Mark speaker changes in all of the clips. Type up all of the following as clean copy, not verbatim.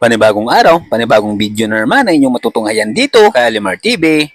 Speaker 1: Panibagong araw, panibagong video na naman ay inyong matutunghayan dito kay Alimar TV.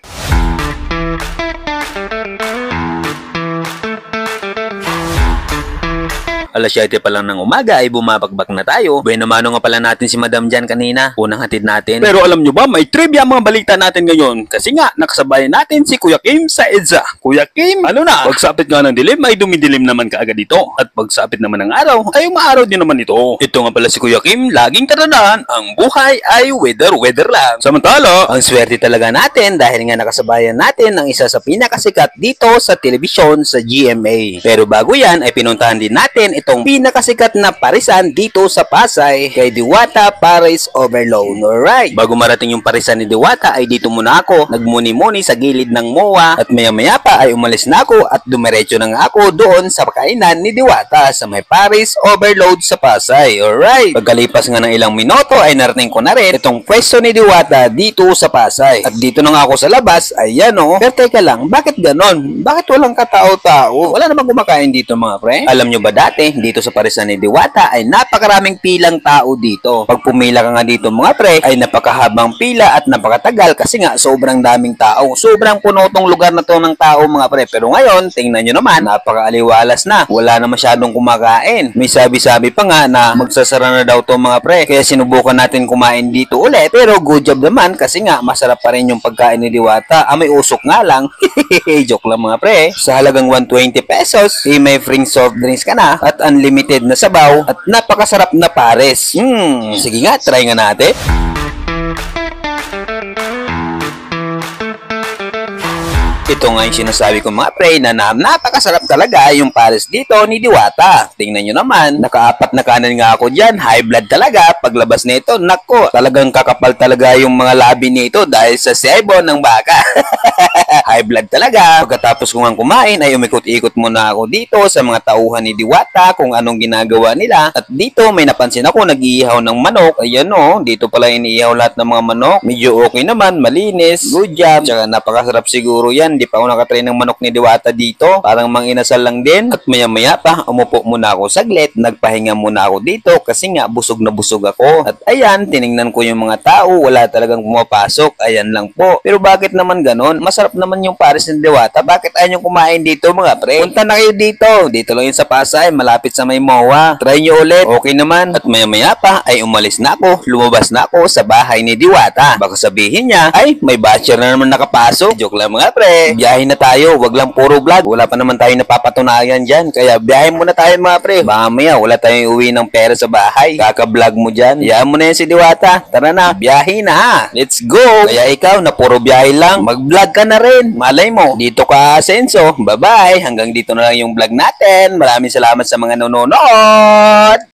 Speaker 1: Alas 7 pa lang ng umaga ay bumabakbak na tayo. Bueno mano nga pala natin si Madam dyan kanina. Unang hatid natin. Pero alam nyo ba, may trivia mga balita natin ngayon. Kasi nga, nakasabayan natin si Kuya Kim sa EDSA. Kuya Kim, ano na? Pagsapit nga ng dilim ay dumidilim naman kaagad ito. At pagsapit naman ng araw ay umaaraw din naman ito. Ito nga pala si Kuya Kim, laging tatandaan, ang buhay ay weather lang. Samantala, ang swerte talaga natin dahil nga nakasabayan natin ang isa sa pinakasikat dito sa telebisyon sa GMA. Pero bago yan ay pinuntahan din natin itong pinakasikat na parisan dito sa Pasay kay Diwata Paris Overload. Alright, bago marating yung parisan ni Diwata ay dito muna ako nagmuni-muni sa gilid ng MOA at maya-maya pa ay umalis na ako at dumiretso na nga ako doon sa kainan ni Diwata sa may Paris Overload sa Pasay. Alright, pagkalipas nga ng ilang minuto ay narating ko na rin itong pwesto ni Diwata dito sa Pasay at dito na nga ako sa labas. Ayan o, pero teka lang, bakit ganon? Bakit walang katao-tao? Wala namang kumakain dito mga pre. Alam nyo ba dati dito sa parisan ni Diwata ay napakaraming pilang tao dito. Pag pumila ka nga dito mga pre ay napakahabang pila at napakatagal kasi nga sobrang daming tao. Sobrang puno tong lugar na to ng tao mga pre. Pero ngayon, tingnan nyo naman, napakaaliwalas na. Wala na masyadong kumakain. May sabi-sabi pa nga na magsasara na daw to mga pre. Kaya sinubukan natin kumain dito ulit. Pero good job naman kasi nga masarap pa rin yung pagkain ni Diwata. May usok nga lang. Joke lang mga pre. Sa halagang 120 pesos, may free soft drinks ka na at unlimited na sabaw at napakasarap na pares. Sige nga, try nga natin. Ito nga yung sinasabi ko mga pre na napakasarap talaga yung pares dito ni Diwata. Tingnan nyo naman, nakaapat na kanan nga ako dyan. High blood talaga. Paglabas nito, nako, talagang kakapal talaga yung mga labi nito dahil sa sebo ng baka. High blood talaga. Pagkatapos ko nga kumain ay umikot-ikot muna ako dito sa mga tauhan ni Diwata kung anong ginagawa nila. At dito may napansin ako nag-iihaw ng manok. Ayan o, dito pala iniihaw lahat ng mga manok. Medyo okay naman, malinis, good job. Tsaka napakasarap siguro yan. Hindi pa ako nakatry ng manok ni Diwata dito. Parang manginasal lang din. At maya-maya pa, umupo muna ako saglit. Nagpahinga muna ako dito kasi nga busog na busog ako. At ayan, tiningnan ko yung mga tao. Wala talagang pumapasok. Ayan lang po. Pero bakit naman ganon? Masarap naman yung pares ni Diwata. Bakit ayaw nyo kumain dito mga pre? Punta na kayo dito. Dito lang yun sa Pasay. Malapit sa may MOA. Try nyo ulit. Okay naman. At maya-maya pa ay umalis na ako. Lumabas na ako sa bahay ni Diwata. Baka sabihin niya, ay may batcher na naman nakapasok. Joke lang mga pre. Biyahe na tayo, wag lang puro vlog. Wala pa naman tayo napapatunayan dyan. Kaya biyahe muna tayo mga pre. Mamaya wala tayong uwi ng pera sa bahay. Kaka-vlog mo dyan. Hayaan mo na yan si Diwata. Tara na, biyahe na. Let's go. Kaya ikaw na puro biyahe lang, mag-vlog ka na rin. Malay mo, dito ka asenso. Bye-bye. Hanggang dito na lang yung vlog natin. Maraming salamat sa mga nanonood.